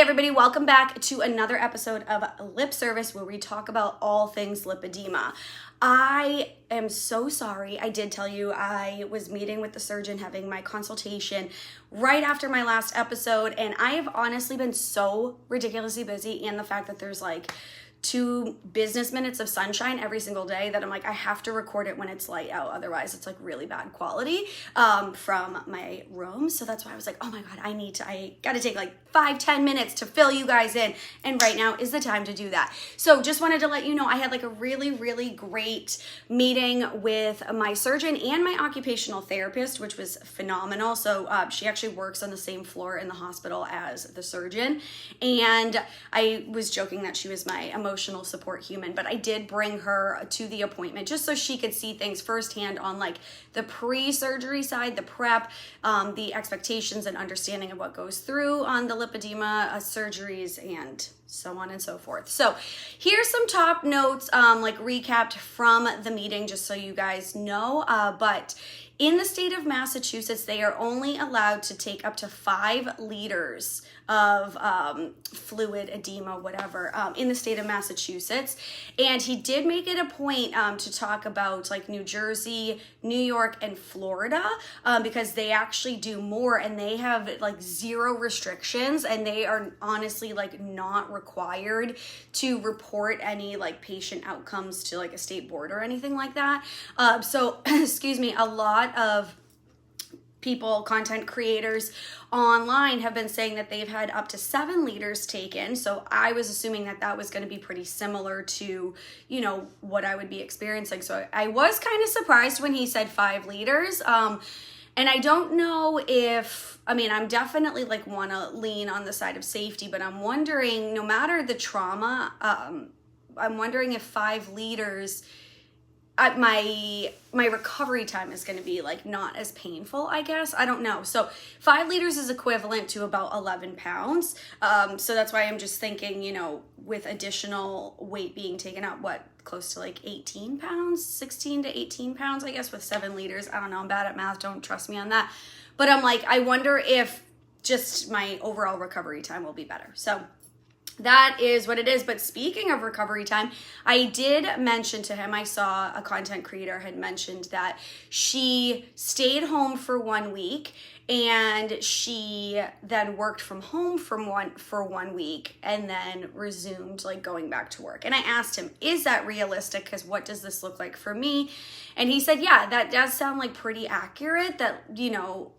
everybody, welcome back to another episode of Lip Service where we talk about all things lipedema. I am so sorry. I did tell you I was meeting with the surgeon, having my consultation right after my last episode, and I have honestly been so ridiculously busy, and the fact that there's like 2 business minutes of sunshine every single day that I'm like, I have to record it when it's light out. Otherwise it's like really bad quality from my room. So that's why I was like, oh my God, I got to take like 5-10 minutes to fill you guys in. And right now is the time to do that. So just wanted to let you know, I had like a really, really great meeting with my surgeon and my occupational therapist, which was phenomenal. So she actually works on the same floor in the hospital as the surgeon. And I was joking that she was my emotional support human, but I did bring her to the appointment just so she could see things firsthand on like the pre-surgery side, the prep, the expectations and understanding of what goes through on the lipedema surgeries and so on and so forth. So here's some top notes, like recapped from the meeting, just so you guys know. But in the state of Massachusetts, they are only allowed to take up to 5 liters of fluid, edema, whatever, in the state of Massachusetts. And he did make it a point to talk about like New Jersey, New York, and Florida, because they actually do more and they have like 0 restrictions, and they are honestly like not required to report any like patient outcomes to like a state board or anything like that. So excuse me, a lot of people, content creators online have been saying that they've had up to 7 liters taken. So I was assuming that that was going to be pretty similar to, you know, what I would be experiencing. So I was kind of surprised when he said 5 liters. And I don't know if, I mean, I'm definitely like want to lean on the side of safety, but I'm wondering, no matter the trauma, I'm wondering if 5 liters, my recovery time is going to be like not as painful, I guess. I don't know. So 5 liters is equivalent to about 11 pounds. So that's why I'm just thinking, you know, with additional weight being taken out, what, close to like 18 pounds, 16 to 18 pounds, I guess, with 7 liters. I don't know. I'm bad at math. Don't trust me on that. But I'm like, I wonder if just my overall recovery time will be better. So that is what it is. But speaking of recovery time, I did mention to him, I saw a content creator had mentioned that she stayed home for 1 week and she then worked from home for one week and then resumed like going back to work. And I asked him, is that realistic? Because what does this look like for me? And he said, yeah, that does sound like pretty accurate, that, you know,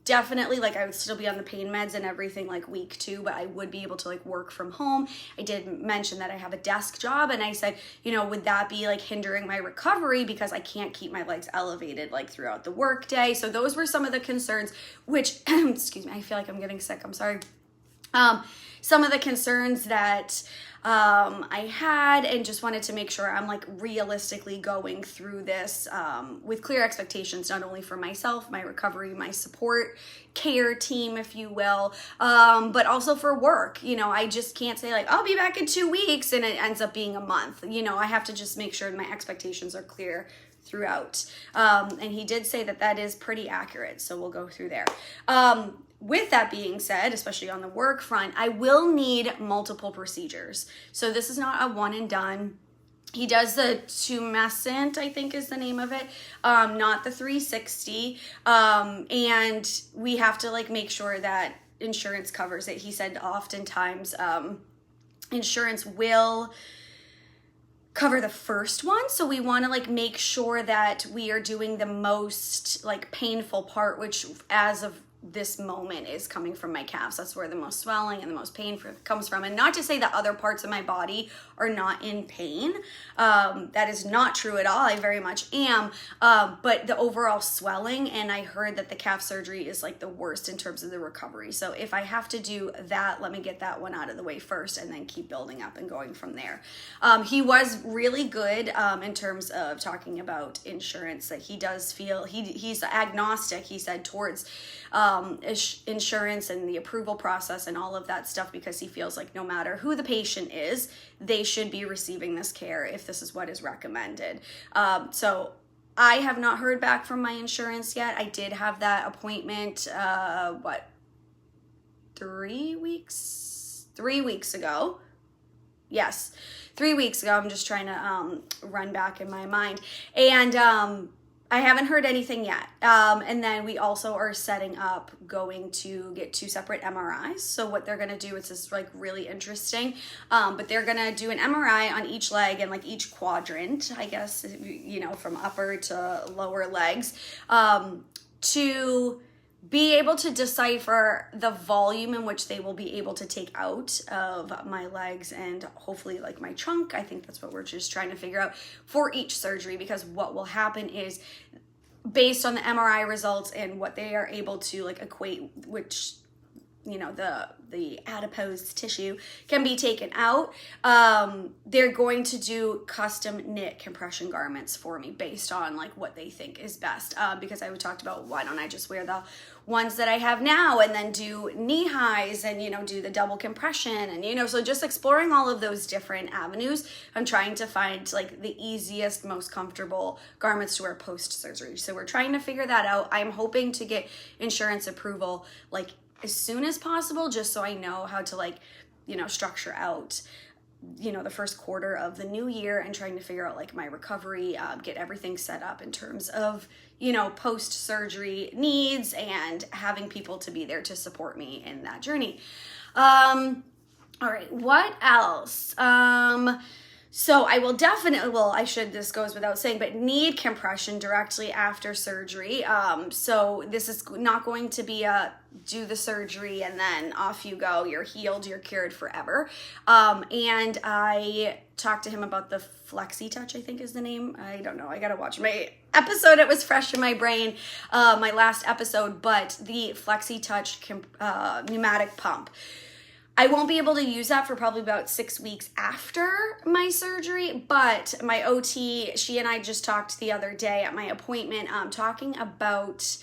definitely like I would still be on the pain meds and everything like week 2, but I would be able to like work from home. I did mention that I have a desk job, and I said, you know, would that be like hindering my recovery because I can't keep my legs elevated like throughout the work day? So those were some of the concerns, which excuse me, I feel like I'm getting sick, I'm sorry. Some of the concerns that I had, and just wanted to make sure I'm like realistically going through this with clear expectations, not only for myself, my recovery, my support care team, if you will, but also for work. You know, I just can't say like, I'll be back in 2 weeks and it ends up being a month. You know, I have to just make sure my expectations are clear throughout. And he did say that that is pretty accurate. So we'll go through there. With that being said, especially on the work front, I will need multiple procedures. So this is not a one and done. He does the tumescent, I think is the name of it, not the 360. And we have to like make sure that insurance covers it. He said oftentimes insurance will cover the first one, so we want to like make sure that we are doing the most like painful part, which as of this moment is coming from my calves. That's where the most swelling and the most pain comes from. And not to say that other parts of my body are not in pain. That is not true at all. I very much am. But the overall swelling, and I heard that the calf surgery is like the worst in terms of the recovery. So if I have to do that, let me get that one out of the way first and then keep building up and going from there. He was really good in terms of talking about insurance, that he does feel, he's agnostic, he said, towards insurance and the approval process and all of that stuff, because he feels like no matter who the patient is, they should be receiving this care if this is what is recommended. So I have not heard back from my insurance yet. I did have that appointment, 3 weeks ago. Yes, 3 weeks ago. I'm just trying to run back in my mind. And I haven't heard anything yet. And then we also are setting up going to get 2 separate MRIs. So what they're going to do, it's just like really interesting. But they're going to do an MRI on each leg and like each quadrant, I guess, you know, from upper to lower legs, to be able to decipher the volume in which they will be able to take out of my legs and hopefully like my trunk. I think that's what we're just trying to figure out for each surgery, because what will happen is based on the MRI results and what they are able to like equate, which, you know, the adipose tissue can be taken out. They're going to do custom knit compression garments for me based on like what they think is best. Because I talked about, why don't I just wear the ones that I have now and then do knee highs and, you know, do the double compression and, you know, so just exploring all of those different avenues. I'm trying to find like the easiest, most comfortable garments to wear post-surgery. So we're trying to figure that out. I'm hoping to get insurance approval like as soon as possible, just so I know how to like, you know, structure out, you know, the first quarter of the new year and trying to figure out like my recovery, get everything set up in terms of, you know, post-surgery needs and having people to be there to support me in that journey. All right, what else? So I will definitely, this goes without saying, but need compression directly after surgery. So this is not going to be do the surgery and then off you go, you're healed, you're cured forever. And I talked to him about the FlexiTouch, I think is the name. I don't know, I gotta watch my episode. It was fresh in my brain, my last episode, but the FlexiTouch pneumatic pump. I won't be able to use that for probably about 6 weeks after my surgery, but my OT, she and I just talked the other day at my appointment, talking about,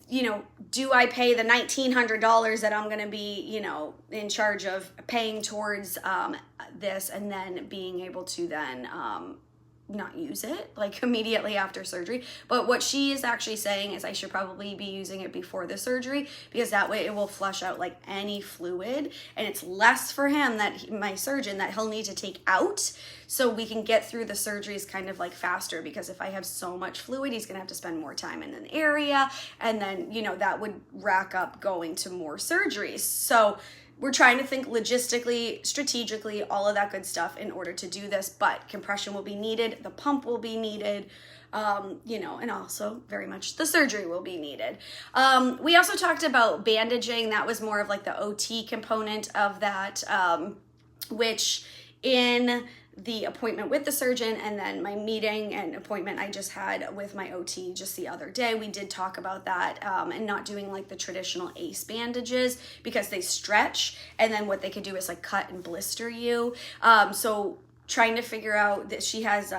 you know, do I pay the $1,900 that I'm going to be, you know, in charge of paying towards this and then being able to then not use it like immediately after surgery. But what she is actually saying is I should probably be using it before the surgery, because that way it will flush out like any fluid, and it's less for him, that my surgeon, that he'll need to take out, so we can get through the surgeries kind of like faster, because if I have so much fluid, he's gonna have to spend more time in an area, and then, you know, that would rack up going to more surgeries. So we're trying to think logistically, strategically, all of that good stuff in order to do this, but compression will be needed, the pump will be needed, you know, and also very much the surgery will be needed. We also talked about bandaging. That was more of like the OT component of that, which in the appointment with the surgeon and then my meeting and appointment I just had with my OT just the other day, we did talk about that, and not doing like the traditional ACE bandages because they stretch, and then what they could do is like cut and blister you. So trying to figure out that she has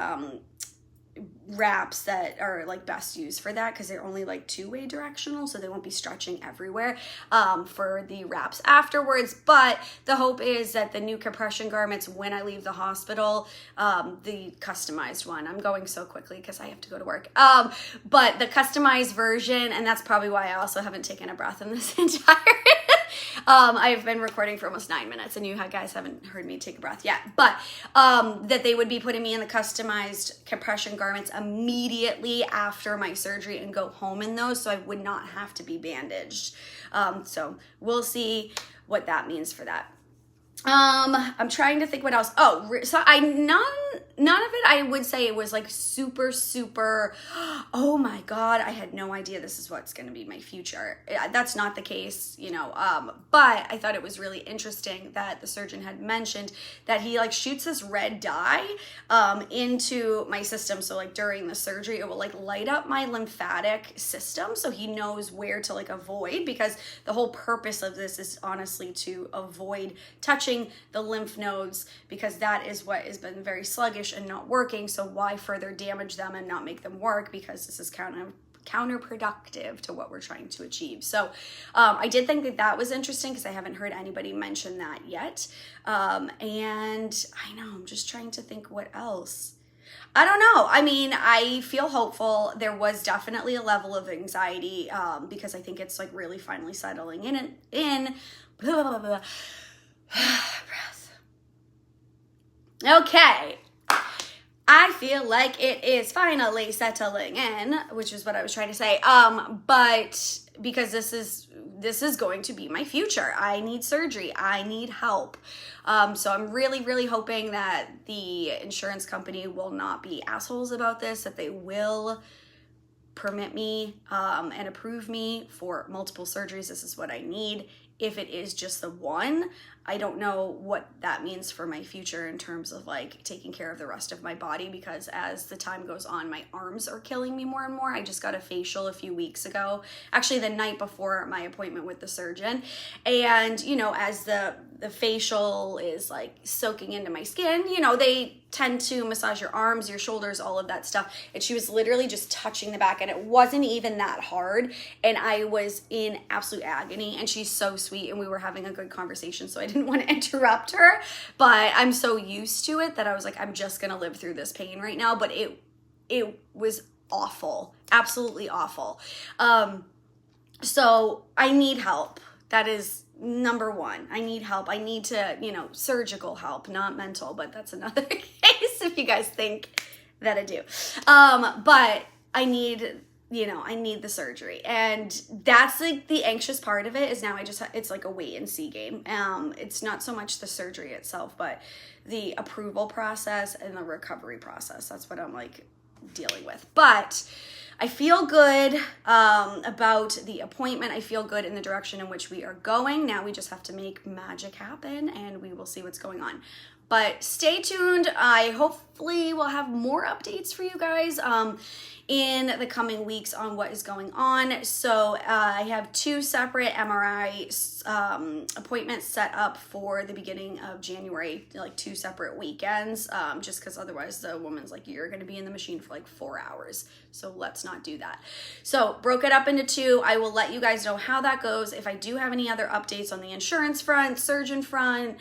wraps that are like best used for that, because they're only like 2-way directional, so they won't be stretching everywhere for the wraps afterwards. But the hope is that the new compression garments, when I leave the hospital, the customized one, I'm going so quickly because I have to go to work, but the customized version, and that's probably why I also haven't taken a breath in this entire I've been recording for almost 9 minutes and you guys haven't heard me take a breath yet, but that they would be putting me in the customized compression garments immediately after my surgery and go home in those, so I would not have to be bandaged. So we'll see what that means for that. I'm trying to think what else. Oh, so none of it, I would say it was like super, oh my God, I had no idea this is what's going to be my future. That's not the case, you know, but I thought it was really interesting that the surgeon had mentioned that he like shoots this red dye, into my system. So like during the surgery, it will like light up my lymphatic system. So he knows where to like avoid, because the whole purpose of this is honestly to avoid touching the lymph nodes, because that is what has been very sluggish and not working. So why further damage them and not make them work, because this is counterproductive to what we're trying to achieve. So I did think that that was interesting, because I haven't heard anybody mention that yet. And I know, I'm just trying to think what else. I don't know. I mean, I feel hopeful. There was definitely a level of anxiety because I think it's like really finally settling in. Blah, blah, blah. Breath. Okay. I feel like it is finally settling in, which is what I was trying to say. But because this is going to be my future. I need surgery. I need help. So I'm really, really hoping that the insurance company will not be assholes about this, that they will permit me and approve me for multiple surgeries. This is what I need. If it is just the one, I don't know what that means for my future in terms of like taking care of the rest of my body, because as the time goes on, my arms are killing me more and more. I just got a facial a few weeks ago, actually the night before my appointment with the surgeon. And, you know, as the facial is like soaking into my skin, you know, they tend to massage your arms, your shoulders, all of that stuff. And she was literally just touching the back, and it wasn't even that hard. And I was in absolute agony, and she's so sweet, and we were having a good conversation, so I didn't want to interrupt her. But I'm so used to it that I was like, I'm just gonna live through this pain right now. But it was awful, absolutely awful. So I need help. That is number one. I need help. I need to, you know, surgical help, not mental, but that's another case if you guys think that I do. But I need, you know, I need the surgery. And that's like the anxious part of it is now it's like a wait and see game. It's not so much the surgery itself, but the approval process and the recovery process. That's what I'm like dealing with. But I feel good about the appointment. I feel good in the direction in which we are going. Now we just have to make magic happen, and we will see what's going on. But stay tuned. I hopefully will have more updates for you guys in the coming weeks on what is going on. So I have 2 separate MRI appointments set up for the beginning of January, like 2 separate weekends, just because otherwise the woman's like, you're going to be in the machine for like 4 hours. So let's not do that. So broke it up into 2. I will let you guys know how that goes. If I do have any other updates on the insurance front, surgeon front,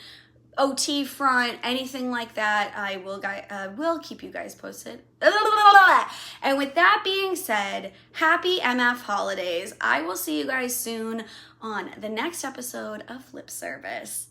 OT front, anything like that, I will keep you guys posted. And with that being said, happy MF holidays. I will see you guys soon on the next episode of Lip Service.